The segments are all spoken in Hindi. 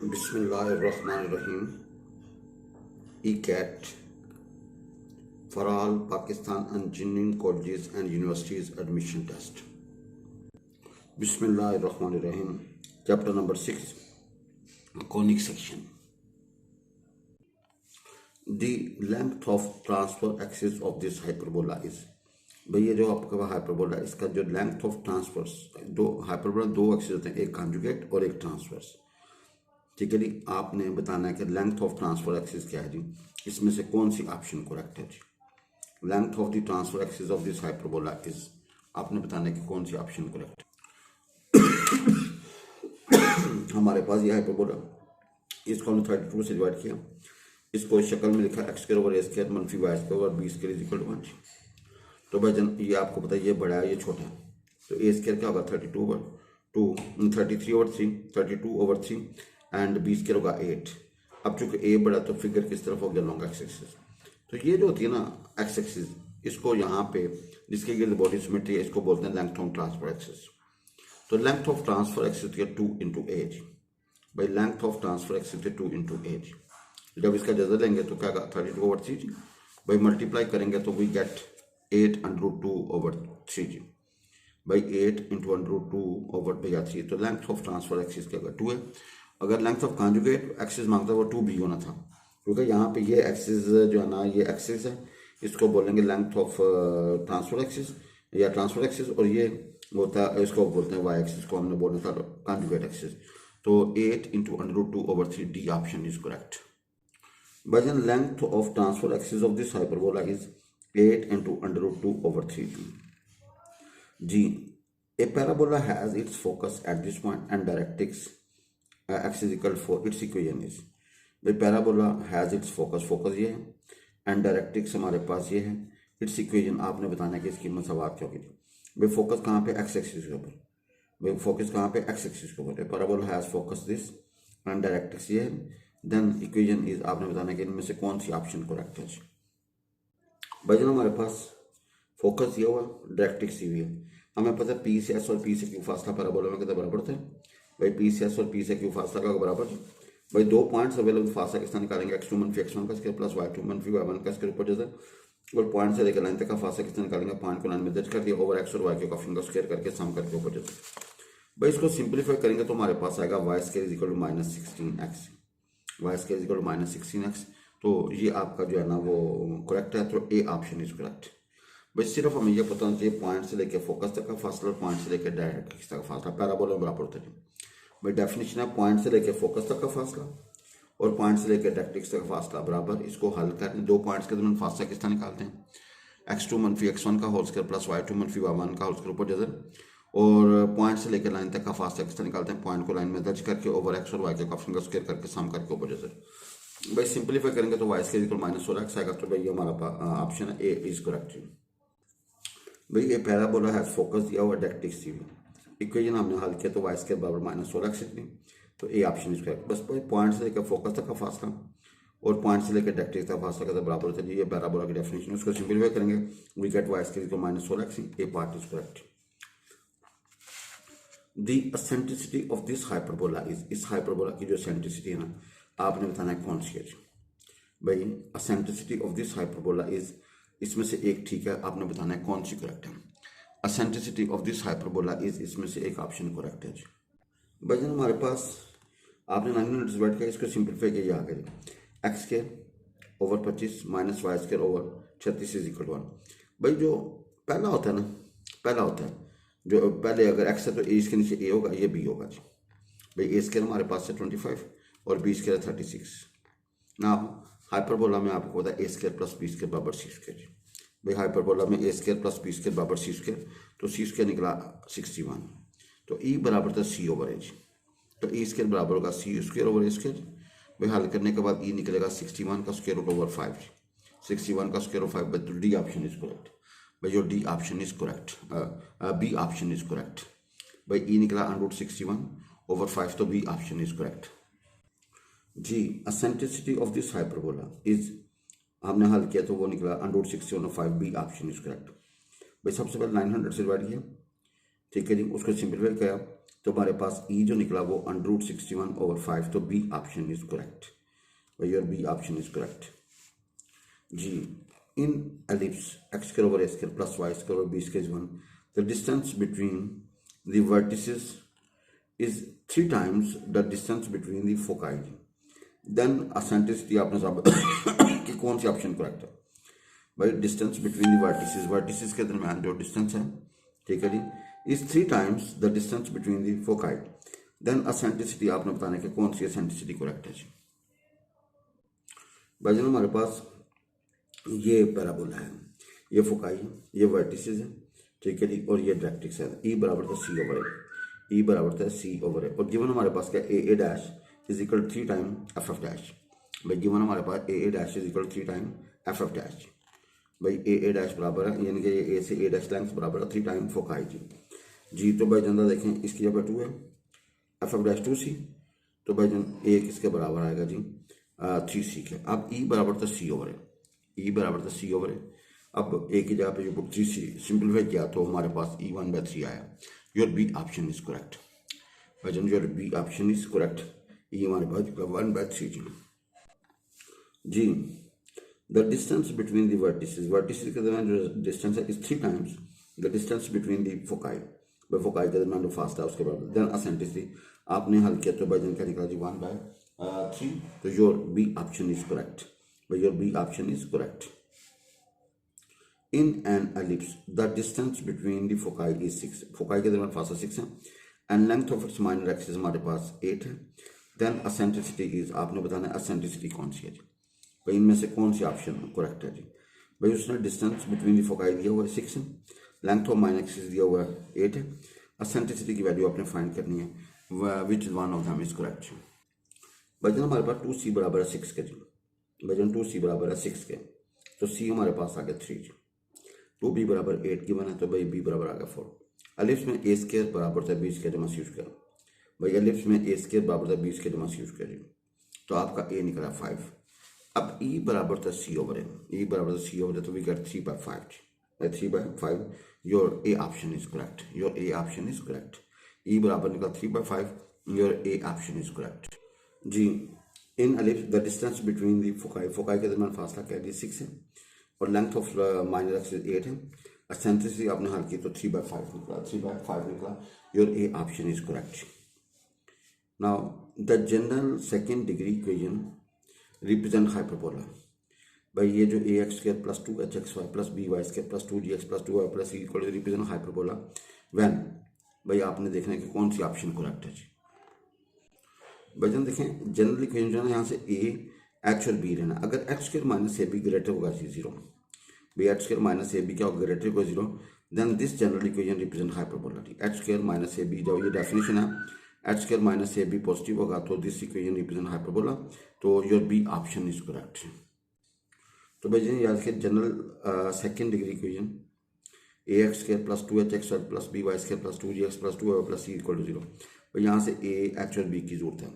बिस्मिल्लाहिर्रहमानिर्रहीम। ECAT for all Pakistan engineering colleges and universities admission test. बिस्मिल्लाहिर्रहमानिर्रहीम। Chapter number 6, conic section. The length of transverse axis of this hyperbola is. भाई ये जो आपका हाइपरबोला है, इसका जो लेंथ ऑफ ट्रांसफर्स, दो हाइपरबोला दो एक्सिस होते हैं, एक कॉन्जुगेट और एक ट्रांसवर्स। ठीक है जी, आपने बताना है कि लेंथ ऑफ ट्रांसफर एक्सिस क्या है जी, इसमें से कौन सी ऑप्शन करेक्ट है जी। Length of the transverse axis of this hyperbola is, आपने बताना है कि कौन सी ऑप्शन करेक्ट है। हमारे पास ये हाइपरबोला, इसको हमने 32 से डिवाइड किया, इसको इस शक्ल में लिखा एक्स स्क्वायर ओवर ए स्क्वायर मनफी y square over b square is equal to 1। तो भाईजान ये आपको पता है, ये बड़ा है ये छोटा है, तो ए स्क्वायर क्या होगा 32 over 2, 33 over 3, 32 over 3 and b square होगा 8। अब चूंकि ए बड़ा तो फिगर किस तरफ हो गया, लॉन्ग एक्स एक्सिस। तो ये जो होती है ना एक्स एक्सिस, इसको यहाँ पे जिसके गिर्द बॉडी सिमेट्री है, इसको बोलते हैं लेंथ ऑफ ट्रांसफर एक्सिस। तो लेंथ ऑफ ट्रांसफर एक्सिस होती है 2 इंटू एज। भाई लेंथ ऑफ ट्रांसफर एक्सिस है 2 इंटू एज। जब इसका जजा लेंगे तो क्या 32 ओवर 3 जी। भाई मल्टीप्लाई करेंगे तो we get 8 under root 2 over 3 जी। भाई 8 इंटू अंडर रूट 2 ओवर भैया 3। तो लेंथ ऑफ ट्रांसफर एक्सिस क्या 2 है। अगर लेंथ ऑफ कॉन्जुगेट एक्सिस मांगता है वो 2b होना था, क्योंकि यहाँ पे ये एक्सिस जो है ना, ये एक्सिस है, इसको बोलेंगे लेंथ ऑफ ट्रांसफर एक्सिस या ट्रांसफर एक्सिस, और ये होता है, इसको बोलते हैं वाई एक्सिस, को हमने बोलना था कॉन्जुगेट एक्सिस। तो 8 into under root 2 over 3, D option is correct. But length of transverse axis of this hyperbola is 8 into under root 2 over 3 जी। A parabola has its focus at this point and directrix x is equal 4. Its equation is, भाई parabola has its focus, focus ये है, एंड डायरेक्ट्रिक्स हमारे पास ये है। इट्स इक्वेशन आपने बताना है कि इसकी मसावात क्या होगी। भाई फोकस कहाँ पे, एक्स एक्सिस के ऊपर। भाई फोकस कहाँ पे, एक्स एक्सिस के ऊपर। Parabola has focus this and directrix ये है। देन इक्वेशन इज, आपने बताना है कि इनमें से कौन सी ऑप्शन करेक्ट है। भाई जब हमारे पास फोकस ये हुआ, डायरेक्ट्रिक्स ये हुई है, हमें पता है पी से एस और पी से क्यू फासला पैराबोला में कितना बराबर थे। भाई पी से एस और पी से क्यू फासला का बराबर। भाई दो पॉइंट्स अवेलेबल, फासला किस तरह निकालेंगे, x2 मनफी x1 का स्क्वायर प्लस y2 मनफी y1 का स्क्वायर ऊपर जैसे, और पॉइंट से लेकर लाइन तक का फासला किस तरह निकालेंगे, पॉइंट को लाइन में दर्ज कर दिया ओवर x और y के कॉफिंग का स्क्वायर करके सम करके ऊपर जैसे। भाई इसको सिंप्लीफाई करेंगे तो हमारे पास आएगा y square is equal to minus 16x, y square is equal to minus 16x। तो ये आपका जो है ना वो करेक्ट है, तो ए ऑप्शन इज करेक्ट। भाई सिर्फ हमें यह पता होना चाहिए पॉइंट से लेकर फोकस तक का फासला और पॉइंट से लेकर डायरेक्ट तक का फासला पैराबोला में बराबर होता है। भाई डेफिनेशन है पॉइंट से लेकर फोकस तक का फासला और पॉइंट से लेकर डायरेक्ट तक का फासला बराबर। इसको हल करने दो पॉइंट्स के दरमियान फासला किस तरह निकालते हैं, x2 मनफी x1 का होल स्क्वायर प्लस y2 मनफी y1 का होल स्क्वायर ऊपर जैसे, और पॉइंट से लेकर लाइन तक का फासला किस तरह निकालते हैं, पॉइंट को लाइन में दर्ज करके ओवर x और y के कॉफिंग का स्क्वायर करके सम करके ऊपर जैसे। भाई सिंप्लीफाई करेंगे तो y square equal minus 16x आएगा। तो भाई ये हमारा ऑप्शन है ए इज करेक्ट। भाई ये पैराबोला हैज फोकस दिया हुआ, डायरेक्ट्रिक्स दी हुई, इक्वेशन हमने हल किया तो वाई स्क्वायर बराबर माइनस 16x निकली। तो ए ऑप्शन इज करेक्ट। बस पॉइंट से लेकर फोकस तक का फासला और पॉइंट से लेकर डायरेक्ट्रिक्स तक फासला का बराबर होता है। ये पैराबोला की डेफिनेशन, उसको सिंप्लीफाई करेंगे we get y square equal minus 16x। A part is correct. The eccentricity of this hyperbola is, इस हाइपरबोला की जो एसेंट्रिसिटी है ना, आपने बताना है कौन सी है। भाई eccentricity of this hyperbola is, इसमें से एक ठीक है, आपने बताना है कौन सी करेक्ट है। Eccentricity of this hyperbola is, इसमें से एक ऑप्शन करेक्ट है। भाई जन हमारे पास आपने 9 मिनट्स बैठ के इसको सिंप्लीफाई किया, आ गया x square over 25 minus Y square over 36 is equal 1। भाई जो पहला होता है ना, पहला होता है जो पहले अगर एक्स है तो ए इसके नीचे ए होगा, ये बी होगा जी। भाई ए स्क्वायर हमारे पास है 25 और बी स्क्वायर 36 ना। हाइपरबोला में आपको पता है ए स्क्वायर प्लस बी स्क्वायर बराबर सी स्क्वायर। भाई हाइपरबोला में ए स्क्वायर प्लस बी स्क्वायर बराबर सी स्क्वायर, तो सी स्क्वायर निकला 61। तो ई बराबर था सी ओवर एच, तो ई स्क्वायर बराबर होगा सी स्क्वायर ओवर ए स्क्वायर। भाई हल करने के बाद ई निकलेगा 61 का स्क्वायर रूट ओवर 5, 61 का स्क्वायर ओवर 5। तो डी ऑप्शन इज करेक्ट। भाई जो D option is correct, B option is correct. भाई ई निकला अंडर 61 ओवर 5, तो बी ऑप्शन इज करेक्ट जी। Eccentricity of this hyperbola is, हमने हल किया तो वो निकला अंडर 61 और 5, बी ऑप्शन इज करेक्ट। भाई सबसे पहले 900 से डिवाइड किया ठीक है जी, उसको सिंपलीफाई किया तो हमारे पास ई जो निकला वो √61/5, तो B option is correct. Your B option is correct जी। In ellipse x square over a square plus y square over b square is 1, the distance between the vertices is 3 times the distance between the foci, then eccentricity आपने साबित कि कौन सी ऑप्शन करेक्ट है भाई। डिस्टेंस बिटवीन द वर्टिसेस के दरमियान जो डिस्टेंस है, ठीक है जी, is 3 times the distance between the foci, then eccentricity आपने बताने कि कौन सी एसेंट्रिसिटी करेक्ट है जी। भाई जन हमारे पास ये पैराबोला है, ये फोकाई, ये वर्टिसेस है, ठीक है जी, और ये डायरेक्ट्रिक्स है। ई बराबर था सी ओवर ए, ई बराबर था सी ओवर ए, और गिवन हमारे पास क्या A dash is equal 3 time F F dash. भाई गिवन हमारे पास A dash is equal 3 time F F dash. भाई ए डैश बराबर है, यानी कि ए से ए डैश लेंथ बराबर है 3 टाइम फोकाई जी। तो भाई जनता देखें इसकी जगह 2 है, एफ एफ डैश 2c, तो भाई जन ए किसके बराबर आएगा जी 3c के। अब ई बराबर था सी ओवर है, ई बराबर था सी ओवर है। अब ए की जगह पे जो 3c सिंपलीफाई किया तो हमारे पास ई 1/3 आया। Your B option is correct भाई जन, your B option is correct. E हमारे पास 1/3 जी। The distance between the vertices के दरमियान जो डिस्टेंस है is 3 times the distance between the foci, भाई फोकाई के दरमियान जो फास्ट है उसके बाद देन एसेंट्रिसिटी आपने हल किया तो भाई जन क्या निकला जी 1/3। तो your B option is correct भाई, your B option is correct. In an ellipse the distance between the foci is 6, foci के दरमियान फासला 6 है, and length of its minor axis हमारे पास 8 है, देन एसेंट्रिसिटी इज आपने बताना एसेंट्रिसिटी कौन सी है जी। भाई इनमें से कौन सी ऑप्शन करेक्ट है जी। भाई उसने डिस्टेंस बिटवीन दी फोकाई दिया हुआ है 6 है, लेंथ ऑफ माइनर एक्सिस दिया हुआ है 8 है, एसेंट्रिसिटी की वैल्यू आपने फाइंड करनी है, which is one of them is correct. भाई जन हमारे पास 2c बराबर है 6 के जी। भाई जन 2c बराबर है 6 के, तो c हमारे पास आ गया 3 जी। 2b बराबर 8 की बना तो भाई b बराबर आ गया 4। एलिप्स में a स्क्वायर बराबर था b स्क्वायर जमा c स्क्वायर। भाई एलिप्स में a स्क्वायर बराबर था b स्क्वायर जमा c स्क्वायर जी, तो आपका a निकला 5। अब e बराबर था c ओवर है, e बराबर था c ओवर है, तो we get 3/5, 3/5। Your A option is correct, your A option is correct. e बराबर निकला 3/5, your A option is correct जी। In ellipse the distance between the foci, foci के दरमियान फासला क्या है 6 है, और लेंथ ऑफ माइनर एक्सिस 8 है, एसेंट्रिसिटी आपने हल की तो 3/5 निकला, 3/5 निकला। Your A option is correct. Now the general second degree equation represent hyperbola. भाई ये जो A x square plus 2hxy plus B Y square plus 2gx plus 2y plus c equal to represent hyperbola when, भाई आपने देखना है कि कौन सी ऑप्शन करेक्ट है जी। भाई जन देखें जनरल इक्वेशन जो है ना, यहाँ से ए एच और बी रहना, अगर x square minus a b greater होगा 0, भाई x square minus a b क्या होगा ग्रेटर होगा 0, then this general equation represent hyperbola. X square minus a b जब ये डेफिनेशन है h square minus a B positive होगा तो दिस इक्वेशन रिप्रेजेंट हाइपरबोला, तो your B option is correct. तो भाई जी याद रखिए general second degree equation A x square plus 2hx plus B Y square plus 2gx plus 2y plus c equal to 0। भाई यहाँ से ए एच और बी की जरूरत है।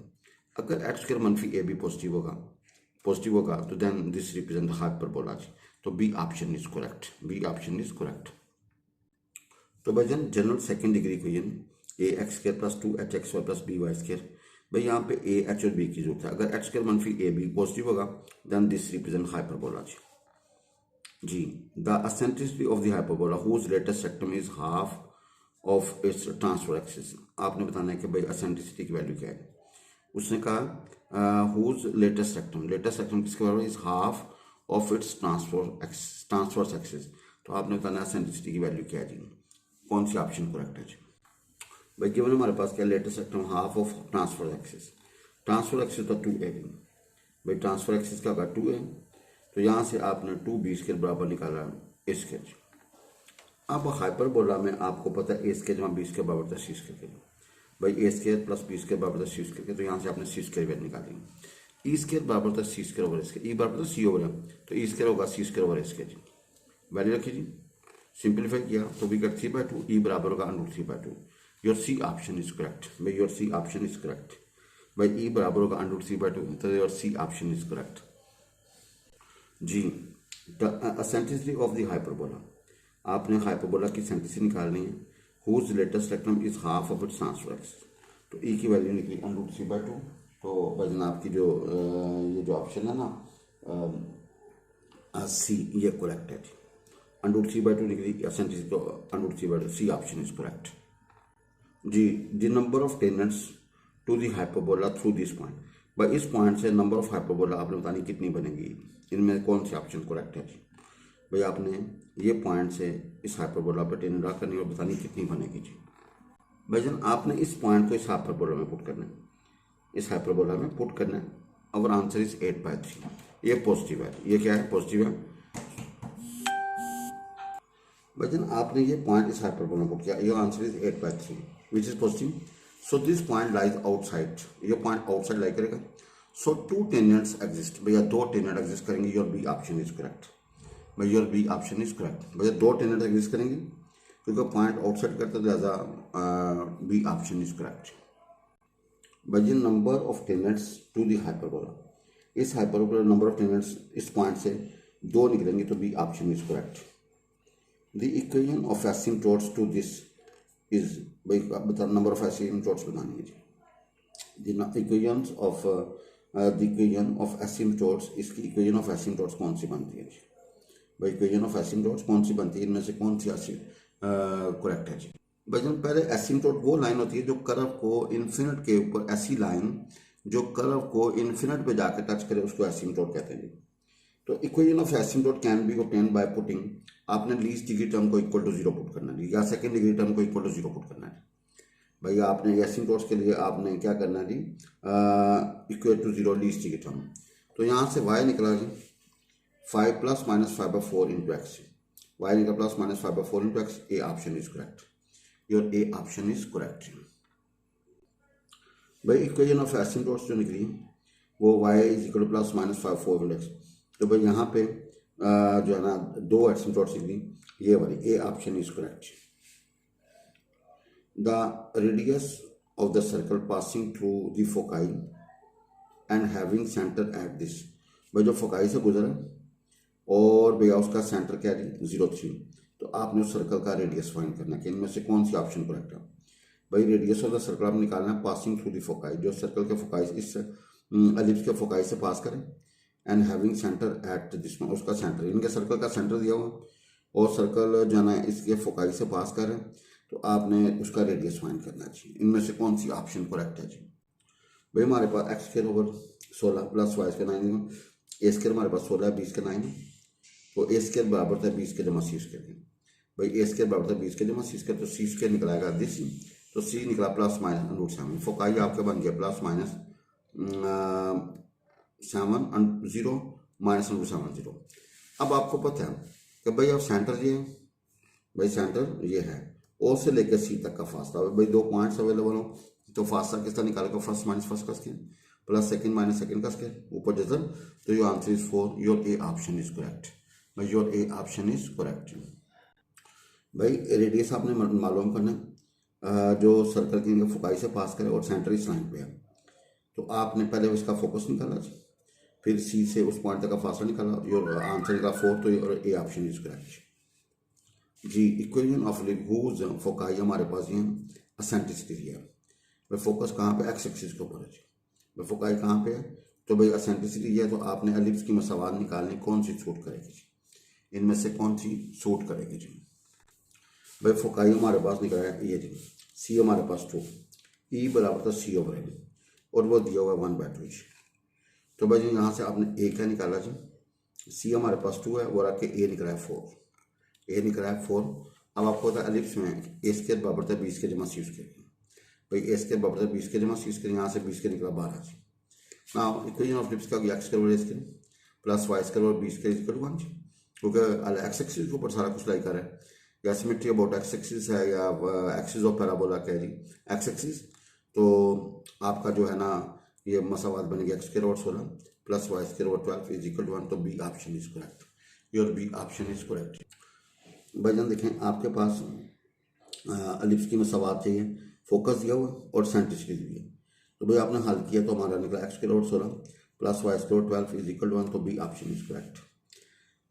अगर एक्स स्क्वायर मनफी ए बी पॉजिटिव होगा तो देन दिस रिप्रेजेंट हाइपरबोला जी, तो B option is correct, B option is correct. तो भाई जन जनरल सेकेंड डिग्री इक्वेशन ए x square plus 2hx plus B Y square, भाई यहाँ पे ए एच और बी की जरूरत है। अगर एक्स स्क्वायर मनफी ए बी पॉजिटिव होगा देन दिस रिप्रेजेंट हाइपरबोला जी। The eccentricity of the hyperbola whose latus rectum is half of its transverse axis. आपने बताना है कि भाई एसेंट्रिसिटी की वैल्यू क्या है। उसने कहा हुज लेटेस्ट सेक्टम किसके बराबर is half of its transverse axis, तो आपने बताना एसेंट्रिसिटी की वैल्यू क्या है जी, कौन सी ऑप्शन करेक्ट है जी। भाई गिवन हमारे पास क्या latus rectum half of transverse axis तो 2a, भाई ट्रांसफर एक्सिस का होगा 2a, तो यहाँ से आपने 2b स्क्वायर बराबर निकाला a स्क्वायर। अब हाइपरबोला में आपको पता है a स्क्वायर जमा b स्क्वायर बराबर था c स्क्वायर के, भाई a square plus b square बराबर था c स्क्वायर के, तो यहाँ से आपने c स्क्वायर वैल्यू निकाली। e स्क्वायर बराबर था c square over square, e बराबर था c ओवर, तो e स्क्वायर होगा c square over square, value रखी जी, सिंप्लीफाई किया तो वी गेट 3/2, e बराबर होगा √3/2। Your C option is correct, भाई your C option is correct. भाई ई बराबर होगा √3/2, तो your C option is correct जी। The eccentricity of the hyperbola, आपने हाइपरबोला की एसेंट्रिसिटी निकालनी है। Whose latus rectum is half of its transverse axis. तो ई की वैल्यू निकली √3/2। तो भाईजान आपकी जो ये जो ऑप्शन है ना सी, ये करेक्ट है जी। √3/2 निकली एसेंटिसिटी, तो √3/2 सी ऑप्शन इज करेक्ट जी। The number of tangents to the hyperbola through this point, भाई इस पॉइंट से नंबर ऑफ हाइपरबोला आपने बतानी कितनी बनेगी, इनमें कौन सी ऑप्शन करेक्ट है जी। भाई आपने ये पॉइंट से इस हाइपरबोला पर टेनेंट ड्रा करनी और बतानी कितनी बनेगी जी। भाईजान आपने इस पॉइंट को इस हाइपरबोला में पुट करना है, इस हाइपरबोला में पुट करना है। और आंसर इज 8/3। ये पॉजिटिव है, ये क्या है, पॉजिटिव है। भाईजान आपने ये पॉइंट इस हाइपरबोला में पुट किया, your answer is 8/3 which is positive. So this point lies outside, ये पॉइंट आउटसाइड लाई करेगा। सो 2 टेनेंट्स एग्जिस्ट, भैया 2 टेनेंट एग्जिस्ट करेंगे, your B option is correct. भाई your B option is correct, भैया 2 टेनेंट एग्जिस्ट करेंगे क्योंकि पॉइंट आउटसाइड करते लिहाजा बी ऑप्शन इज करेक्ट। भाई number of tangents to the hyperbola, इस हाइपरबोला नंबर ऑफ टेनेंट्स इस पॉइंट से 2 निकलेंगे, तो B option is correct. The equation of asymptotes to this is, भाई बता नंबर ऑफ एसिम्प्टोट्स बतानी है जी। द इक्वेशन ऑफ एसिम्प्टोट्स, इसकी इक्वेशन ऑफ एसिम्प्टोट्स कौन सी बनती है जी। भाई इक्वेशन ऑफ एसिम्प्टोट्स कौन सी बनती है, इनमें से कौन सी करेक्ट है जी। भाई पहले एसिम्प्टोट वो लाइन होती है जो कर्व को इन्फिनिट के ऊपर, ऐसी लाइन जो कर्व को इन्फिनिट पे जाकर टच करे उसको एसिम्प्टोट कहते हैं जी। तो equation of asymptote can be obtained by putting, आपने लीस्ट डिग्री टर्म को इक्वल टू 0 पुट करना है या सेकंड डिग्री टर्म को इक्वल टू 0 पुट करना है। भाई आपने एसिम्प्टोट्स के लिए आपने क्या करना है जी, equal to 0 least degree term. तो यहाँ से y निकला जी 5 + -5/4 इंटू एक्स, y निकला +- 5/4 into x. A option is correct, your A option is correct. भाई इक्वेशन ऑफ एसिम्प्टोट्स जो निकली वो y is equal to +- 5/4 into x. तो भाई यहाँ पे जो है ना 2 एसिम्प्टोट्स निकली, ये वाली, ए option is correct. The radius of the circle passing through the foci and having centre at this, भाई जो फोकाई से गुजरा और भैया उसका सेंटर क्या है 0, 3, तो आपने उस सर्कल का रेडियस फाइंड करना है कि इनमें से कौन सी ऑप्शन करेक्ट है। भाई रेडियस ऑफ द सर्कल आपने निकालना है पासिंग थ्रू द फोकाई, जो सर्कल के फोकाई इस एलिप्स के फोकाई से पास करें, and having centre at this, उसका सेंटर, इनके सर्कल का सेंटर दिया हुआ और सर्कल जो है ना इसके फोकाई से पास करें, तो आपने उसका रेडियस फाइंड करना चाहिए। इनमें से कौन सी ऑप्शन करेक्ट है जी। भाई हमारे पास x² / 16 + y² 9, a² हमारे पास 16 है, 20 के 9, तो a² बराबर था 20 के जमा c²। भाई a² बराबर था 20 के जमा c², तो c² निकलाएगा दिस, तो c निकला +- फोकाई आपके बन गया +- 7 0 -√7 अब आपको पता है कि भाई अब सेंटर ये है, भाई सेंटर ये है, ओ से लेकर सी तक का फासला, भाई 2 पॉइंट्स अवेलेबल हो तो फासला किस तरह निकालेगा, फर्स्ट माइनस फर्स्ट का square plus second minus second का स्क्वायर, ऊपर जजर, तो your answer is 4, your A option is correct. भाई your A option is correct. भाई रेडियस आपने मालूम करना है, जो सर्कल की फोकाई से पास करे और सेंटर इस लाइन पे है, तो आपने पहले इसका फोकस निकाला, फिर सी से उस पॉइंट तक का फासला निकाला, योर आंसर निकला 4, तो your A option is correct जी। इक्वेशन ऑफ हुज फोकाई हमारे पास ये एसेंट्रिसिटी है, भाई फोकस कहाँ पे, एक्स एक्सिस के ऊपर है जी। भाई फोकाई कहाँ पे है, तो भाई एसेंट्रिसिटी है, तो आपने एलिप्स की मसावात निकालनी, कौन सी सूट करेगी जी, इनमें से कौन सी सूट करेगी जी। भाई फोकाई हमारे पास निकला है ये जी, सी हमारे पास 2, ई बराबर था c/m, और वो दिया हुआ है 1/2 जी। तो भाई जी यहाँ से आपने ए क्या निकाला जी, सी हमारे पास 2 है और आपके ए निकला है 4, ए निकला है 4। अब आपको पता है एलिप्स में a² बराबर था 20 के जमा c², भाई a² बराबर था 20 के जमा c², यहाँ से 20 के निकला 12 जी। ना इक्वेशन ऑफ एलिप्स का x² प्लस y² और 20 के इक्वल 1 जी, क्योंकि एक्स एक्सिस के ऊपर सारा कुछ लाई कर है, या सिमेट्री अबाउट एक्स एक्सिस है या एक्सिस ऑफ पैराबोला क्या है जी, एक्स एक्सिस। तो आपका जो है ना ये मसावात बनेगी x² और 16 प्लस y² और 12 इज इक्वल 1, तो B option is correct, your B option is correct. भाईजान देखें आपके पास एलिप्स की मसावात चाहिए, फोकस दिया हुआ और सेंट्रिसिटी दी है, तो भाई आपने हल किया तो हमारा निकला x² और 16 प्लस y² और 12 इज इक्वल 1, तो बी ऑप्शन इज करेक्ट।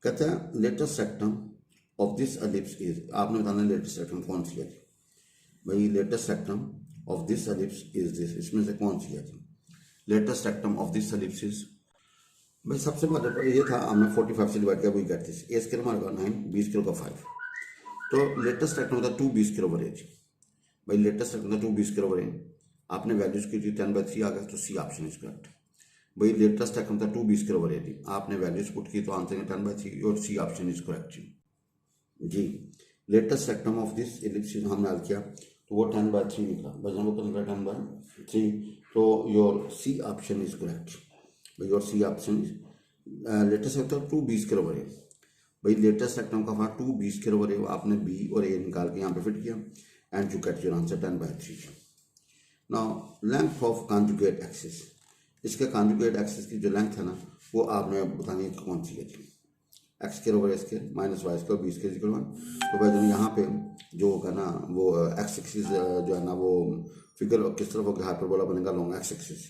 कहते हैं latus rectum of this ellipse is, आपने बताना लेटेस्ट रेक्टम कौन सी है, भाई latus rectum of this ellipse is this, इसमें से कौन सी है जी? Latus rectum of this ellipse is, भाई सबसे पहले ये था, हमने 45 से डिवाइड किया, we get this, a square हमारे पास 9, बी स्क्वायर का 5, तो लेटेस्ट सेक्टम होता है 2 बी स्क्वायर ओवर ए जी। भाई लेटेस्ट सेक्टम होता है 2 बी स्क्वायर ओवर ए, आपने वैल्यूज की थी 10/3 आ गया, तो सी ऑप्शन इज करेक्ट। भाई लेटेस्ट सेक्टम था 2 बी स्क्वायर ओवर ए थी, आपने वैल्यूज पुट की तो आंसर है 10/3 और सी ऑप्शन इज करेक्ट जी। Latus rectum of this ellipse हमने हल किया तो वो 10/3 निकला, वजन वो निकला 10/3, तो your C option is correct. भाई your C option is latus rectum 2 B square over A, भाई लेटेस्ट सेक्टम का था 2 बी स्क्वायर ओवर ए, आपने बी और ए निकाल के यहाँ पे फिट किया and you get your answer 10/3। Now length of conjugate axis, इसके कॉन्जुगेट एक्सिस की जो लेंथ है ना वो आपने बतानी है कौन सी है जी। एक्स स्क्वायर ओवर ए square minus Y square B square equal 1, तो भाई जब यहाँ पे जो होगा ना वो एक्स एक्सिस जो है ना वो फिगर किस तरफ होगा, हाइपरबोला बनेगा लॉन्ग एक्स एक्सिस,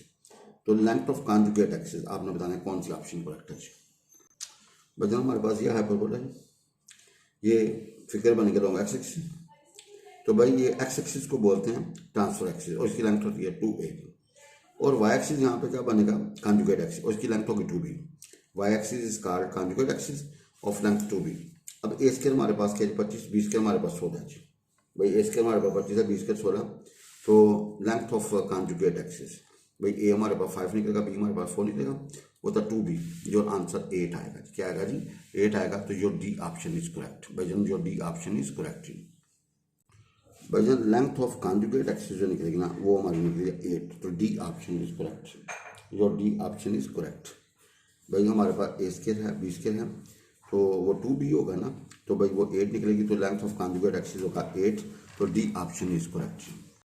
तो लेंथ ऑफ कॉन्जुगेट एक्सिस आपने बताना है कौन सी ऑप्शन करेक्ट है जी। भाई जब हमारे पास ये हाइपरबोला है, ये फिगर बनेगा लॉन्ग एक्स एक्सिस, तो भाई ये एक्स एक्सिस को बोलते हैं ट्रांसफर एक्सिस और इसकी लेंथ होती है 2a, और वाई एक्सिस यहाँ पे क्या बनेगा कॉन्जुगेट एक्सिस और इसकी लेंथ होगी 2b। Y axis is called conjugate axis of length 2b। अब ए स्क्वायर हमारे पास क्या है 25, बी स्क्वायर हमारे पास 16 है। भाई ए स्क्वायर हमारे पास 25 है, बी स्क्वायर 16, तो लेंथ ऑफ कॉन्जुगेट एक्सिस, भाई ए हमारे पास 5 निकलेगा, बी हमारे पास 4 निकलेगा, वो था 2b, जो आंसर 8 आएगा। क्या आएगा जी 8 आएगा, तो your D option is correct. भाई जन your D option is correct. भाई जन लेंथ ऑफ कॉन्जुगेट एक्सिस जो निकलेगी ना वो हमारी निकलेगी 8, तो D option is correct. Your D option is correct. भाई हमारे पास ए स्क्वायर है, बी स्क्वायर है, तो वो 2b होगा ना, तो भाई वो 8 निकलेगी, तो लेंथ ऑफ कॉन्जुगेट एक्सिस होगा 8, तो डी ऑप्शन इज करेक्ट।